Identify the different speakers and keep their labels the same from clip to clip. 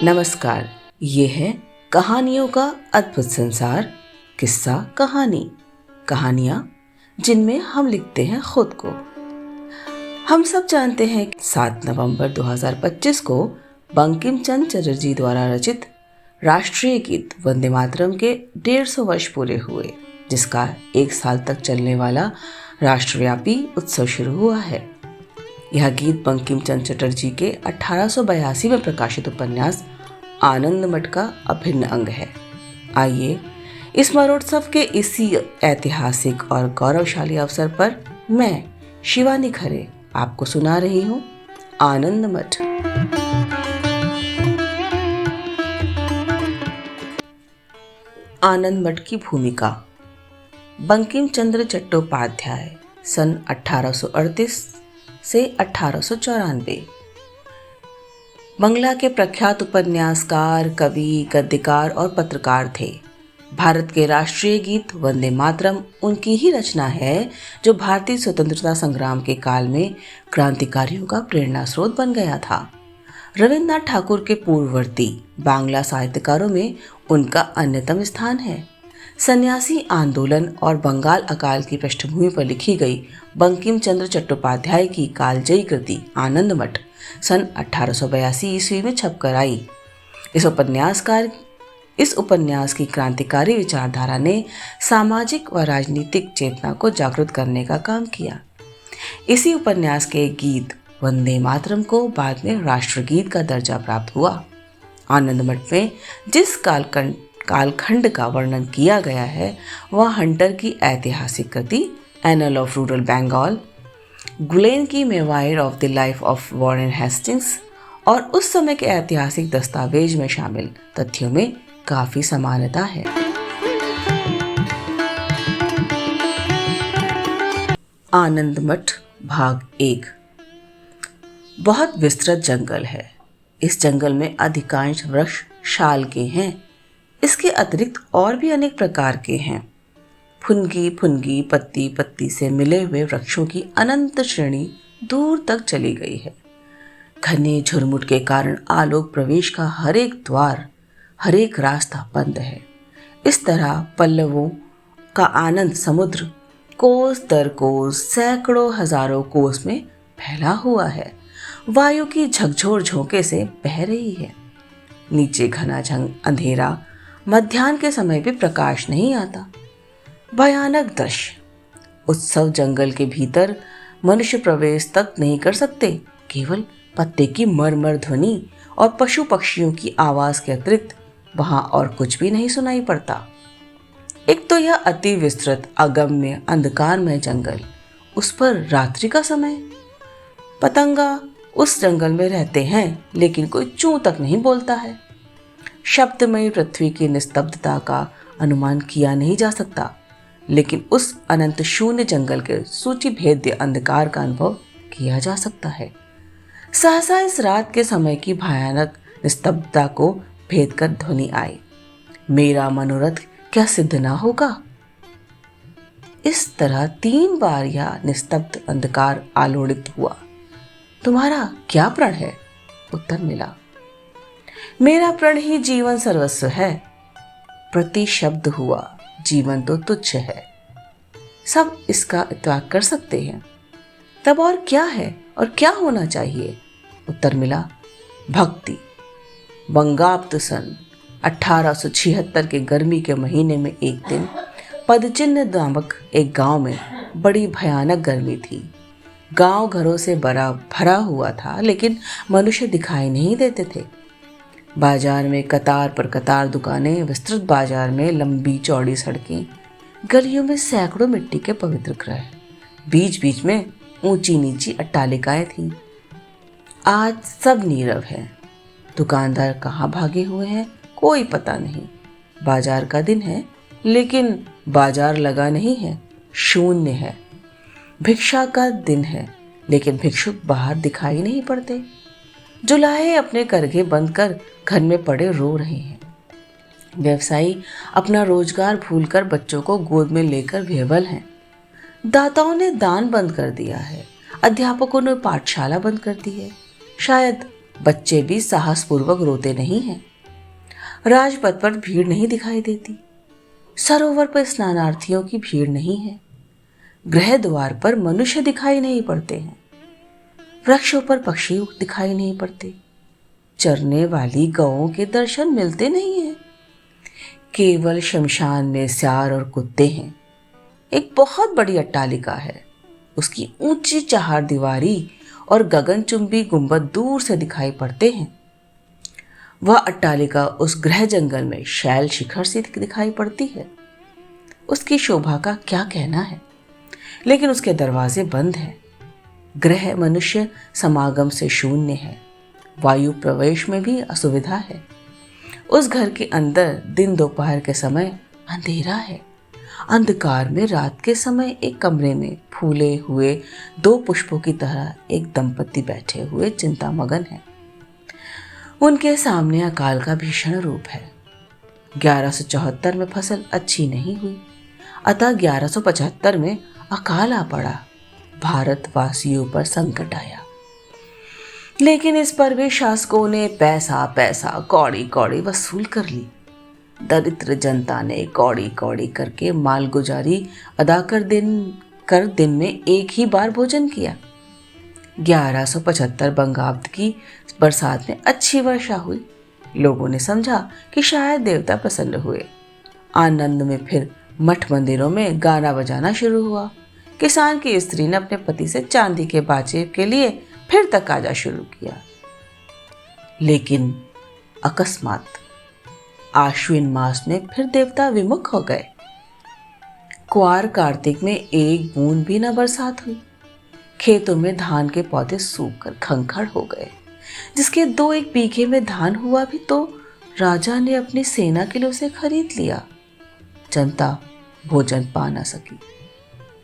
Speaker 1: नमस्कार। ये है कहानियों का अद्भुत संसार। किस्सा कहानी, कहानियाँ जिनमें हम लिखते हैं खुद को। हम सब जानते हैं कि 7 नवंबर 2025 को बंकिम चंद्र चटर्जी द्वारा रचित राष्ट्रीय गीत वंदे मातरम के 150 वर्ष पूरे हुए, जिसका 1 साल तक चलने वाला राष्ट्रव्यापी उत्सव शुरू हुआ है। यह गीत बंकिम चंद्र चटर्जी के 1882 में प्रकाशित उपन्यास आनंद मठ का अभिन्न अंग है। आइए इस मरोत्सव के इसी ऐतिहासिक और गौरवशाली अवसर पर मैं शिवानी खरे आपको सुना रही हूँ आनंद मठ। आनंद मठ की भूमिका। बंकिम चंद्र चट्टोपाध्याय सन 1838 से 1894 बंगला के प्रख्यात उपन्यासकार, कवि, गद्यकार और पत्रकार थे। भारत के राष्ट्रीय गीत वंदे मातरम उनकी ही रचना है, जो भारतीय स्वतंत्रता संग्राम के काल में क्रांतिकारियों का प्रेरणा स्रोत बन गया था। रविन्द्रनाथ ठाकुर के पूर्ववर्ती बांग्ला साहित्यकारों में उनका अन्यतम स्थान है। सन्यासी आंदोलन और बंगाल अकाल की पृष्ठभूमि पर लिखी गई बंकिम चंद्र चट्टोपाध्याय की कालजयी कृति आनंद मठ सन 1882 ईस्वी में छपकर आई। इस उपन्यास की क्रांतिकारी विचारधारा ने सामाजिक व राजनीतिक चेतना को जागृत करने का काम किया। इसी उपन्यास के गीत वंदे मातरम को बाद में राष्ट्रगीत का दर्जा प्राप्त हुआ। आनंद मठ में जिस कालखंड का वर्णन किया गया है वह हंटर की ऐतिहासिक कृति एनल ऑफ रूरल बंगाल, गुलेन की memoir of the life of Warren Hastings और उस समय के ऐतिहासिक दस्तावेज में शामिल तथ्यों में काफी समानता है। आनंद मठ भाग 1। बहुत विस्तृत जंगल है। इस जंगल में अधिकांश वृक्ष शाल के हैं। इसके अतिरिक्त और भी अनेक प्रकार के हैं। फुनगी फुनगी, पत्ती पत्ती से मिले हुए वृक्षों की अनंत श्रेणी दूर तक चली गई है। घने झुरमुट के कारण आलोक प्रवेश का हर एक द्वार, हर एक रास्ता बंद है। इस तरह पल्लवों का आनंद समुद्र कोस दर कोस, सैकड़ों हजारों कोस में फैला हुआ है। वायु की झकझोर झोंके से बह रही है। नीचे घना अंधेरा, मध्याह्न के समय भी प्रकाश नहीं आता। भयानक दृश्य। उत्सव जंगल के भीतर मनुष्य प्रवेश तक नहीं कर सकते। केवल पत्ते की मरमर ध्वनि और पशु पक्षियों की आवाज के अतिरिक्त वहां और कुछ भी नहीं सुनाई पड़ता। एक तो यह अति विस्तृत अगम्य अंधकारमय जंगल, उस पर रात्रि का समय। पतंगा उस जंगल में रहते हैं, लेकिन कोई चूं तक नहीं बोलता है। शब्दमयी पृथ्वी की निस्तब्धता का अनुमान किया नहीं जा सकता, लेकिन उस अनंत शून्य जंगल के सूची भेद्य अंधकार का अनुभव किया जा सकता है। सहसा इस रात के समय की भयानक निस्तब्धता को भेद कर ध्वनि आई, मेरा मनोरथ क्या सिद्ध ना होगा। इस तरह 3 बार यह निस्तब्ध अंधकार आलोड़ित हुआ। तुम्हारा क्या प्रण है? उत्तर मिला, मेरा प्रण ही जीवन सर्वस्व है। प्रति शब्द हुआ, जीवन तो तुच्छ है। सब इसका त्याग कर सकते हैं। तब और क्या है और क्या होना चाहिए? उत्तर मिला, भक्ति। बंगाप्त सन 1876 के गर्मी के महीने में एक दिन पदचिन्ह नामक एक गांव में बड़ी भयानक गर्मी थी। गांव घरों से भरा हुआ था, लेकिन मनुष्य दिखाई नहीं देते थे। बाजार में कतार पर कतार दुकानें, विस्तृत बाजार में लंबी चौड़ी सड़कें, गलियों में सैकड़ों मिट्टी के पवित्र गृह, बीच बीच में ऊंची नीची अट्टालिकाएं थीं। आज सब नीरव है। दुकानदार कहाँ भागे हुए हैं कोई पता नहीं। बाजार का दिन है, लेकिन बाजार लगा नहीं है, शून्य है। भिक्षा का दिन है, लेकिन भिक्षुक बाहर दिखाई नहीं पड़ते। जुलाहे अपने करघे बंद कर घर में पड़े रो रहे हैं। व्यवसायी अपना रोजगार भूलकर बच्चों को गोद में लेकर विह्वल हैं। दाताओं ने दान बंद कर दिया है। अध्यापकों ने पाठशाला बंद कर दी है। शायद बच्चे भी साहसपूर्वक रोते नहीं हैं। राजपथ पर भीड़ नहीं दिखाई देती। सरोवर पर स्नानार्थियों की भीड़ नहीं है। गृह द्वार पर मनुष्य दिखाई नहीं पड़ते हैं। वृक्षों पर पक्षी दिखाई नहीं पड़ते। चरने वाली गौओं के दर्शन मिलते नहीं हैं। केवल शमशान में स्यार और कुत्ते हैं। एक बहुत बड़ी अट्टालिका है। उसकी ऊंची चहारदीवारी और गगनचुंबी गुंबद दूर से दिखाई पड़ते हैं। वह अट्टालिका उस गृह जंगल में शैल शिखर सी दिखाई पड़ती है। उसकी शोभा का क्या कहना है, लेकिन उसके दरवाजे बंद हैं। गृह मनुष्य समागम से शून्य है। वायु प्रवेश में भी असुविधा है। उस घर के अंदर दिन दोपहर के समय अंधेरा है। अंधकार में रात के समय एक कमरे में फूले हुए 2 पुष्पों की तरह एक दंपति बैठे हुए चिंतामग्न हैं। उनके सामने अकाल का भीषण रूप है। 1174 में फसल अच्छी नहीं हुई, अतः 1175 में अकाल आ पड़ा। भारतवासियों पर संकट आया। लेकिन इस पर भी शासकों ने पैसा पैसा कौड़ी कौड़ी वसूल कर ली। दरिद्र जनता ने कौड़ी कौड़ी करके मालगुजारी अदा कर दिन में एक ही बार भोजन किया। 1175 बंगाब्द की बरसात में अच्छी वर्षा हुई। लोगों ने समझा कि शायद देवता प्रसन्न हुए। आनंद में फिर मठ मंदिरों में गाना बजाना शुरू हुआ। किसान की स्त्री ने अपने पति से चांदी के बाजे के लिए फिर तकाजा शुरू किया। लेकिन अकस्मात आश्विन मास में फिर देवता विमुख हो गए। कुआर कार्तिक में एक बूंद भी न बरसात हुई। खेतों में धान के पौधे सूखकर खंखड़ हो गए। जिसके 2-1 बीघे में धान हुआ भी तो राजा ने अपनी सेना के लिए उसे खरीद लिया। जनता भोजन पा न सकी।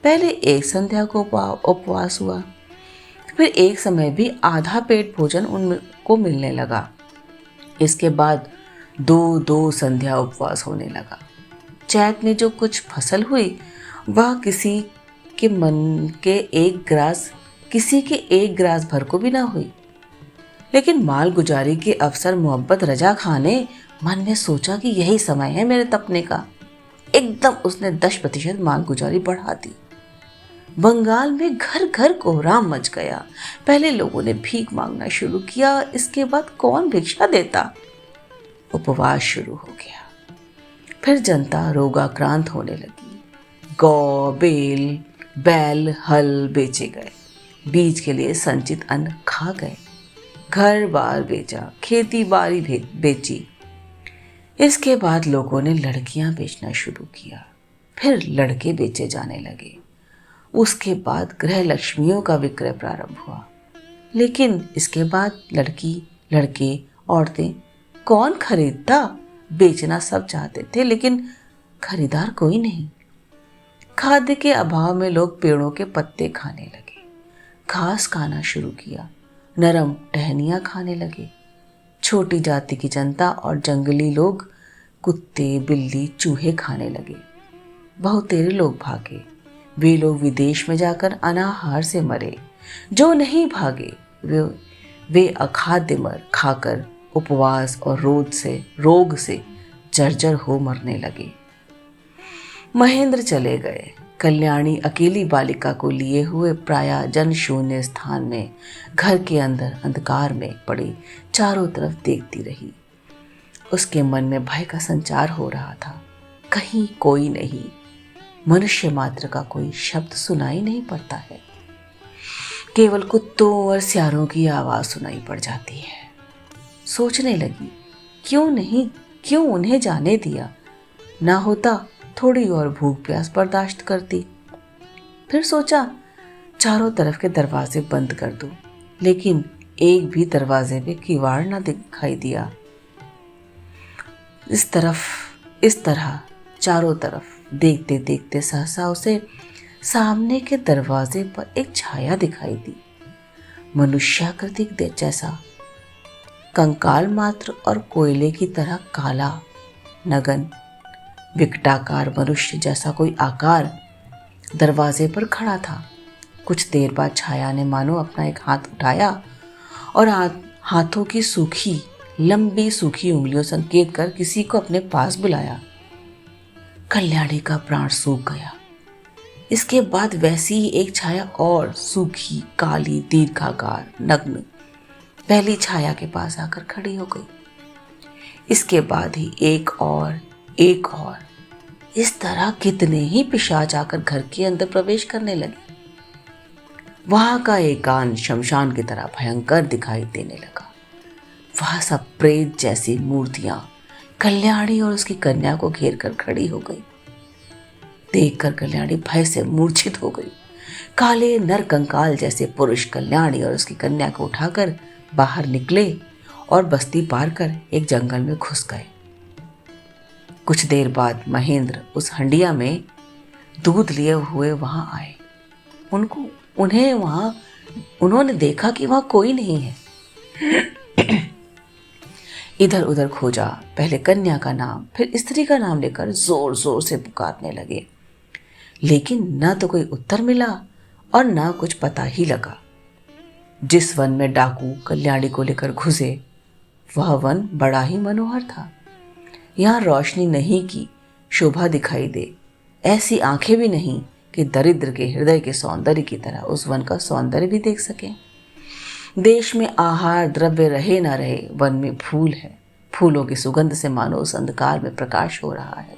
Speaker 1: पहले एक संध्या को उपवास हुआ, फिर एक समय भी आधा पेट भोजन उनको मिलने लगा। इसके बाद 2-2 संध्या उपवास होने लगा। चैत में जो कुछ फसल हुई वह किसी के एक ग्रास भर को भी ना हुई। लेकिन माल गुजारी के अफसर मोहब्बत रजा खां ने मन में सोचा कि यही समय है मेरे तपने का। एकदम उसने 10% माल गुजारी बढ़ा दी। बंगाल में घर घर कोहराम मच गया। पहले लोगों ने भीख मांगना शुरू किया। इसके बाद कौन भिक्षा देता। उपवास शुरू हो गया। फिर जनता रोगाक्रांत होने लगी। गौ बैल हल बेचे गए। बीज के लिए संचित अन्न खा गए। घर बार बेचा, खेती बाड़ी बेची। इसके बाद लोगों ने लड़कियां बेचना शुरू किया। फिर लड़के बेचे जाने लगे। उसके बाद गृह लक्ष्मियों का विक्रय प्रारंभ हुआ। लेकिन इसके बाद लड़के औरतें कौन खरीदता। बेचना सब चाहते थे, लेकिन खरीदार कोई नहीं। खाद्य के अभाव में लोग पेड़ों के पत्ते खाने लगे। घास खाना शुरू किया। नरम टहनियाँ खाने लगे। छोटी जाति की जनता और जंगली लोग कुत्ते बिल्ली चूहे खाने लगे। बहुतेरे लोग भागे। वे लोग विदेश में जाकर अनाहार से मरे। जो नहीं भागे वे अखाद्य मर खाकर उपवास और रोग से जर्जर हो मरने लगे। महेंद्र चले गए। कल्याणी अकेली बालिका को लिए हुए प्रायः जनशून्य स्थान में घर के अंदर अंधकार में पड़ी चारों तरफ देखती रही। उसके मन में भय का संचार हो रहा था। कहीं कोई नहीं। मनुष्य मात्र का कोई शब्द सुनाई नहीं पड़ता है। केवल कुत्तों और स्यारों की आवाज सुनाई पड़ जाती है। सोचने लगी, क्यों उन्हें जाने दिया। ना होता थोड़ी और भूख प्यास बर्दाश्त करती। फिर सोचा चारों तरफ के दरवाजे बंद कर दूं, लेकिन एक भी दरवाजे पे किवाड़ ना दिखाई दिया। इस तरह चारों तरफ देखते देखते सहसा उसे सामने के दरवाजे पर एक छाया दिखाई दी। मनुष्याकृति जैसा, कंकाल मात्र और कोयले की तरह काला, नगन, विकटाकार मनुष्य जैसा कोई आकार दरवाजे पर खड़ा था। कुछ देर बाद छाया ने मानो अपना एक हाथ उठाया और हाथों की सूखी लंबी सूखी उंगलियों संकेत कर किसी को अपने पास बुलाया। कल्याणी का प्राण सूख गया। इसके बाद वैसी ही एक छाया और सूखी काली दीर्घाकार नग्न पहली छाया के पास आकर खड़ी हो गई। इसके बाद ही एक और इस तरह कितने ही पिशाच आकर घर के अंदर प्रवेश करने लगे। वहां का एकांत शमशान की तरह भयंकर दिखाई देने लगा। वह सब प्रेत जैसी मूर्तियां कल्याणी और उसकी कन्या को घेर कर खड़ी हो गई। देखकर कल्याणी भय से मूर्छित हो गई। काले नर कंकाल जैसे पुरुष कल्याणी और उसकी कन्या को उठाकर बाहर निकले और बस्ती पार कर एक जंगल में घुस गए। कुछ देर बाद महेंद्र उस हंडिया में दूध लिए हुए वहां आए। उन्होंने देखा कि वहां कोई नहीं है। इधर उधर खोजा, पहले कन्या का नाम फिर स्त्री का नाम लेकर जोर जोर से पुकारने लगे, लेकिन न तो कोई उत्तर मिला और न कुछ पता ही लगा। जिस वन में डाकू कल्याणी को लेकर घुसे वह वन बड़ा ही मनोहर था। यहाँ रोशनी नहीं की शोभा दिखाई दे, ऐसी आंखें भी नहीं कि दरिद्र के हृदय के सौंदर्य की तरह उस वन का सौंदर्य भी देख सके। देश में आहार द्रव्य रहे ना रहे, वन में फूल है। फूलों की सुगंध से मानो उस अंधकार में प्रकाश हो रहा है।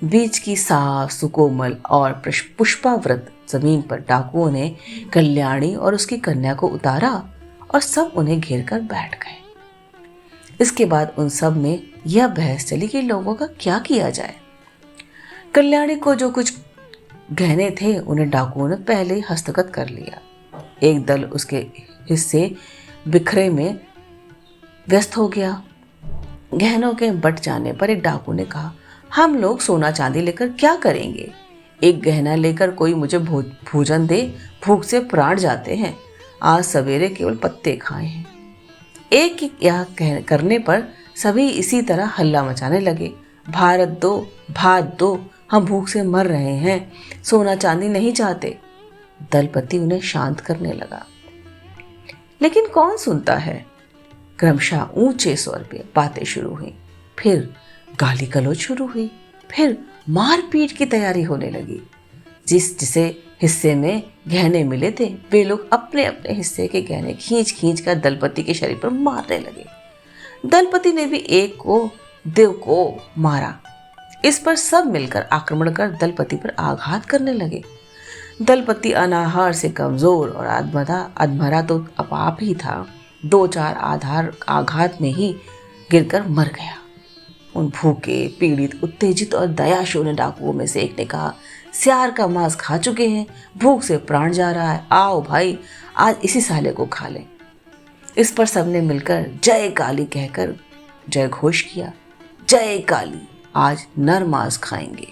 Speaker 1: बीच की साफ सुकोमल और पुष्पावृत जमीन पर डाकुओं ने कल्याणी और उसकी कन्या को उतारा और सब उन्हें घेर कर बैठ गए। इसके बाद उन सब में यह बहस चली कि लोगों का क्या किया जाए। कल्याणी को जो कुछ गहने थे उन्हें डाकुओं ने पहले ही हस्तगत कर लिया। एक दल उसके हिस्से बिखरे में व्यस्त हो गया। गहनों के बट जाने पर एक डाकू ने कहा, हम लोग सोना चांदी लेकर क्या करेंगे? एक गहना लेकर कोई मुझे भोजन दे, भूख से प्राण जाते हैं। आज सवेरे केवल पत्ते खाए हैं। एक यह करने पर सभी इसी तरह हल्ला मचाने लगे, भारत दो, भात दो, हम भूख से मर रहे हैं, सोना चांदी नहीं चाहते। दलपति उन्हें शांत करने लगा, लेकिन कौन सुनता है। क्रमशः ऊंचे स्वर पे बातें शुरू हुई, फिर गाली गलौज शुरू हुई, फिर मारपीट की तैयारी होने लगी। जिसे हिस्से में गहने मिले थे वे लोग अपने अपने हिस्से के गहने खींच खींच कर दलपति के शरीर पर मारने लगे। दलपति ने भी एक को देव को मारा। इस पर सब मिलकर आक्रमण कर दलपति पर आघात करने लगे। दलपति अनाहार से कमजोर और अधमरा तो अपाप ही था। 2-4 आघात में ही गिरकर मर गया। उन भूखे, पीड़ित, उत्तेजित और दयाशून्य डाकुओं में से एक ने कहा, सियार का मांस खा चुके हैं, भूख से प्राण जा रहा है, आओ भाई आज इसी साले को खा लें। इस पर सबने मिलकर जय काली कहकर जय घोष किया, जय काली, आज नर मांस खाएंगे।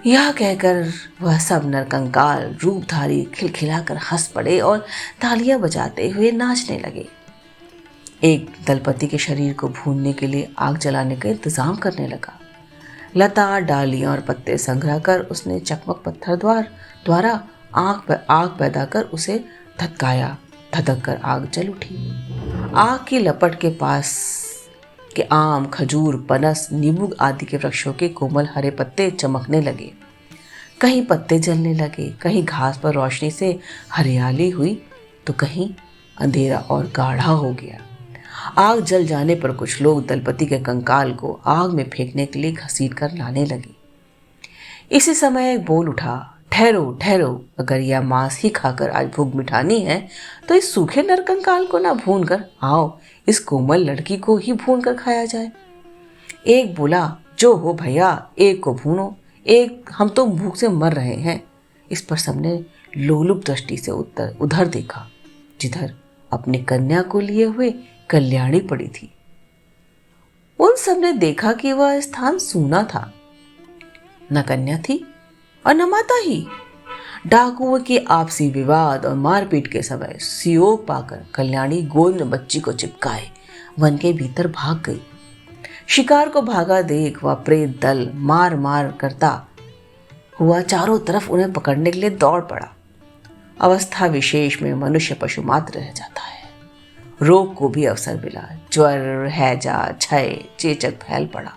Speaker 1: यह कहकर वह सब नरकंकाल रूपधारी खिलखिलाकर हंस पड़े और तालियां बजाते हुए नाचने लगे। एक दलपति के शरीर को भूनने के लिए आग जलाने का इंतजाम करने लगा। लता, डालियां और पत्ते संग्रह कर उसने चकमक पत्थर द्वारा आग पैदा कर उसे धधकाया। धधक कर आग जल उठी। आग की लपट के पास के आम, खजूर, पनस, नींबू आदि के वृक्षों के कोमल हरे पत्ते चमकने लगे। कहीं पत्ते जलने लगे, कहीं घास पर रोशनी से हरियाली हुई तो कहीं अंधेरा और गाढ़ा हो गया। आग जल जाने पर कुछ लोग दलपति के कंकाल को आग में फेंकने के लिए घसीट कर लाने लगे। इसी समय एक बोल उठा, ठहरो ठहरो, अगर यह मांस ही खाकर आज भूख मिटानी है तो इस सूखे नरकंकाल को ना भून कर आओ इस कोमल लड़की को ही भून कर खाया जाए। एक बोला, जो हो भैया, एक को भूनो, एक हम तो भूख से मर रहे हैं। इस पर सबने लोलुप दृष्टि से उधर देखा जिधर अपनी कन्या को लिए हुए कल्याणी पड़ी थी। उन सबने देखा कि वह स्थान सूना था। न कन्या थी और न माता ही। डाकुओं के आपसी विवाद और मारपीट के समय सियोग पाकर कल्याणी गोद में बच्ची को चिपकाए वन के भीतर भाग गई। शिकार को भागा देख वह प्रेत दल मार मार करता हुआ चारों तरफ उन्हें पकड़ने के लिए दौड़ पड़ा। अवस्था विशेष में मनुष्य पशु मात्र रह जाता है रोग को भी अवसर मिला। ज्वर, हैजा, क्षय, चेचक फैल पड़ा।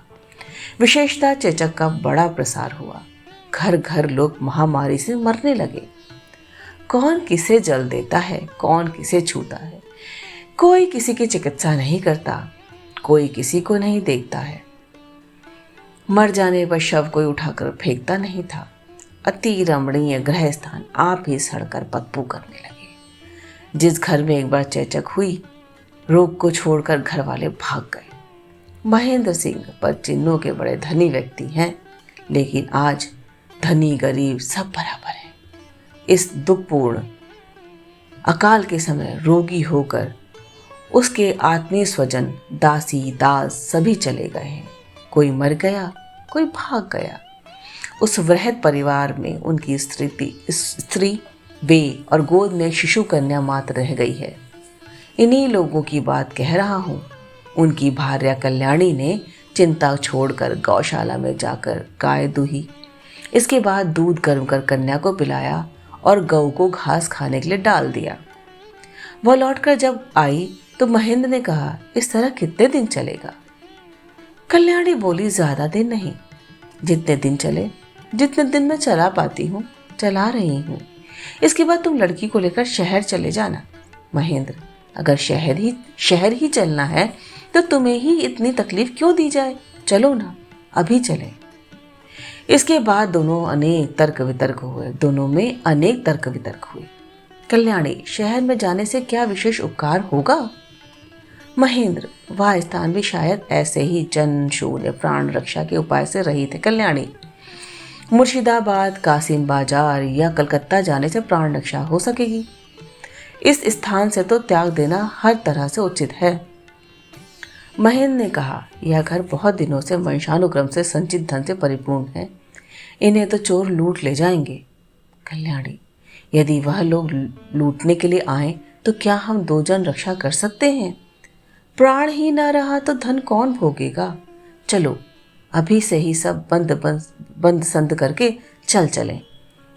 Speaker 1: विशेषतः चेचक का बड़ा प्रसार हुआ। घर घर लोग महामारी से मरने लगे। कौन किसे जल देता है, कौन किसे छूता है, कोई किसी की चिकित्सा नहीं करता, कोई किसी को नहीं देखता है। मर जाने पर शव कोई उठाकर फेंकता नहीं था। अति रमणीय गृह स्थान आप ही सड़कर बदबू करने लगे। जिस घर में एक बार चेचक हुई, रोग को छोड़कर घर वाले भाग गए। महेंद्र सिंह पदचिन्हों के बड़े धनी व्यक्ति हैं, लेकिन आज धनी गरीब सब बराबर है। इस दुखपूर्ण अकाल के समय रोगी होकर उसके आत्मीय स्वजन, दासी दास सभी चले गए हैं। कोई मर गया, कोई भाग गया। उस वृहद परिवार में उनकी स्त्री, वे और गोद में शिशु कन्या मात्र रह गई है। इन्हीं लोगों की बात कह रहा हूँ। उनकी भार्या कल्याणी ने चिंता छोड़कर गौशाला में जाकर गाय दूही। इसके बाद दूध गर्म कर कन्या को पिलाया और गऊ को घास खाने के लिए डाल दिया। वह लौटकर जब आई तो महेंद्र ने कहा, इस तरह कितने दिन चलेगा? कल्याणी बोली, ज्यादा दिन नहीं, जितने दिन चले, जितने दिन मैं चला पाती हूँ चला रही हूँ। इसके बाद तुम लड़की को लेकर शहर चले जाना। महेंद्र, अगर शहर ही चलना है तो तुम्हें ही इतनी तकलीफ क्यों दी जाए? चलो ना, अभी चले। इसके बाद दोनों में अनेक तर्क वितर्क हुए। कल्याणी, शहर में जाने से क्या विशेष उपकार होगा? महेंद्र, वह स्थान भी शायद ऐसे ही जन शून्य प्राण रक्षा के उपाय से रहित है। कल्याणी, मुर्शिदाबाद, कासिम बाजार या कलकत्ता जाने से प्राण रक्षा हो सकेगी। इस स्थान से तो त्याग देना हर तरह से उचित है। महेंद्र ने कहा, यह घर बहुत दिनों से वंशानुक्रम से संचित धन से परिपूर्ण है। इन्हें तो चोर लूट ले जाएंगे। कल्याणी, यदि वह लोग लूटने के लिए आए तो क्या हम दो जन रक्षा कर सकते हैं? प्राण ही ना रहा तो धन कौन भोगेगा? चलो, अभी से ही सब बंद संद करके चलें।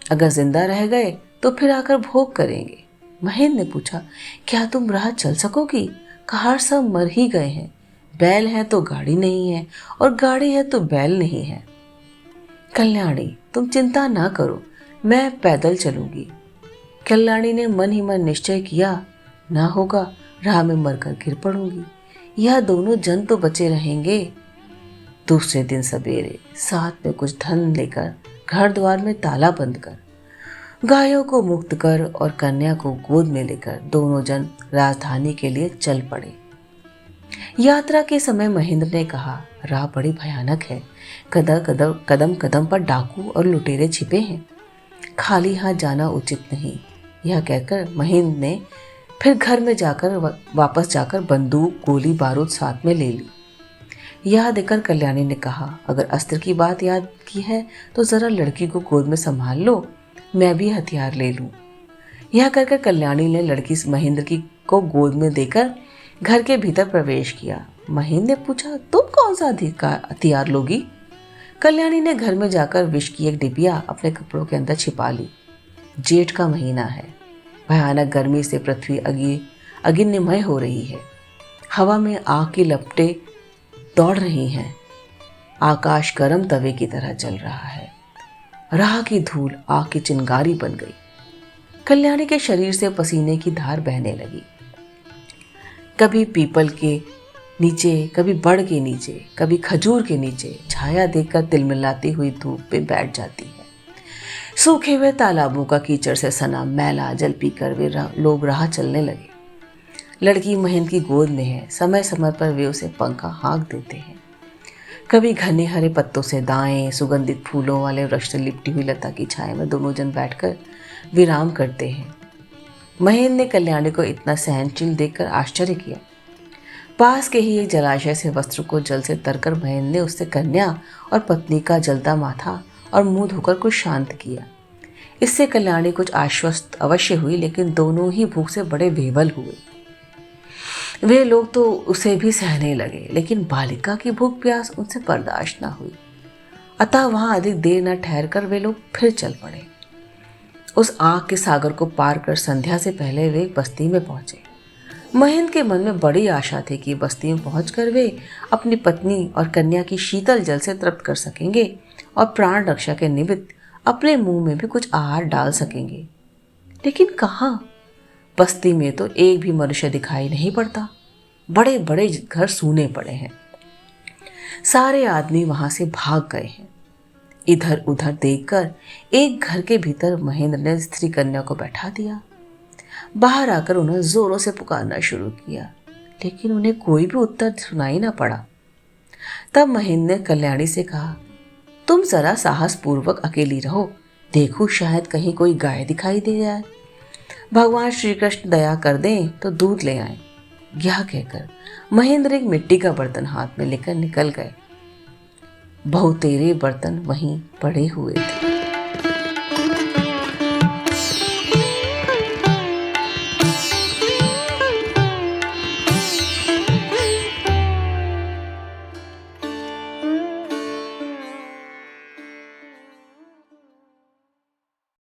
Speaker 1: अगर जिंदा रह गए तो फिर आकर भोग करेंगे। महेंद्र ने पूछा, क्या तुम राह चल सकोगी? कहार सब मर ही गए हैं। बैल है तो गाड़ी नहीं है, और गाड़ी है तो बैल नहीं है। कल्याणी, तुम चिंता ना करो, मैं पैदल चलूंगी। कल्याणी ने मन ही मन निश्चय किया, ना होगा राह में मरकर गिर पड़ूंगी। यह दोनों जन तो बचे रहेंगे। दूसरे दिन सवेरे साथ में कुछ धन लेकर घर द्वार में ताला बंद कर, गायों को मुक्त कर और कन्या को गोद में लेकर दोनों जन राजधानी के लिए चल पड़े। यात्रा के समय महेंद्र ने कहा, राह बड़ी भयानक है। कदम कदम पर डाकू और लुटेरे छिपे हैं। खाली हाथ जाना उचित नहीं। यह कहकर महेंद्र ने फिर घर में वापस जाकर बंदूक, गोली बारूद साथ में ले ली। यह देखकर कल्याणी ने कहा, अगर अस्त्र की बात याद की है तो जरा लड़की को गोद में संभाल लो, मैं भी हथियार ले लूं। यह कहकर कल्याणी ने लड़की महेंद्र को गोद में देकर घर के भीतर प्रवेश किया। महेंद्र ने पूछा, तुम कौन सा हथियार लोगी? कल्याणी ने घर में जाकर विष की एक डिबिया अपने कपड़ों के अंदर छिपा ली। जेठ का महीना है। भयानक गर्मी से पृथ्वी अग्निमय हो रही है। हवा में आग की लपटें दौड़ रही हैं। आकाश गरम तवे की तरह जल रहा है। राह की धूल आग की चिंगारी बन गई। कल्याणी के शरीर से पसीने की धार बहने लगी। कभी पीपल के नीचे, कभी बड़ के नीचे, कभी खजूर के नीचे छाया देखकर तिलमिलाती हुई धूप पे बैठ जाती है। सूखे हुए तालाबों का कीचड़ से सना मैला जल पीकर वे लोग राह चलने लगे। लड़की महेंद्र की गोद में है। समय समय पर वे उसे पंखा हाँक देते हैं। कभी घने हरे पत्तों से दाएं, सुगंधित फूलों वाले वृक्ष से लिपटी हुई लता की छाया में दोनों जन बैठकर विराम करते हैं। महेंद्र ने कल्याणी को इतना सहनशील देखकर आश्चर्य किया। पास के ही एक जलाशय से वस्त्र को जल से तरकर महेंद्र ने उससे कन्या और पत्नी का जलता माथा और मुंह धोकर कुछ शांत किया। इससे कल्याणी कुछ आश्वस्त अवश्य हुई, लेकिन दोनों ही भूख से बड़े बेबल हुए। वे लोग तो उसे भी सहने लगे, लेकिन बालिका की भूख प्यास उनसे बर्दाश्त न हुई। अतः वहां अधिक देर न ठहर कर वे लोग फिर चल पड़े। उस आग के सागर को पार कर संध्या से पहले वे एक बस्ती में पहुंचे। महेंद्र के मन में बड़ी आशा थी कि बस्ती में पहुंचकर वे अपनी पत्नी और कन्या की शीतल जल से तृप्त कर सकेंगे और प्राण रक्षा के निमित्त अपने मुंह में भी कुछ आहार डाल सकेंगे। लेकिन कहाँ, बस्ती में तो एक भी मनुष्य दिखाई नहीं पड़ता। बड़े बड़े घर सूने पड़े हैं। सारे आदमी वहां से भाग गए हैं। इधर उधर देखकर एक घर के भीतर महेंद्र ने स्त्री कन्या को बैठा दिया। बाहर आकर उन्होंने जोरों से पुकारना शुरू किया, लेकिन उन्हें कोई भी उत्तर सुनाई ना पड़ा। तब महेंद्र ने कल्याणी से कहा, तुम जरा साहस पूर्वक अकेली रहो, देखो शायद कहीं कोई गाय दिखाई दे जाए। भगवान श्री कृष्ण दया कर दें तो दूध ले आए। यह कहकर महेंद्र एक मिट्टी का बर्तन हाथ में लेकर निकल गए। बहुतेरे बर्तन वहीं पड़े हुए थे।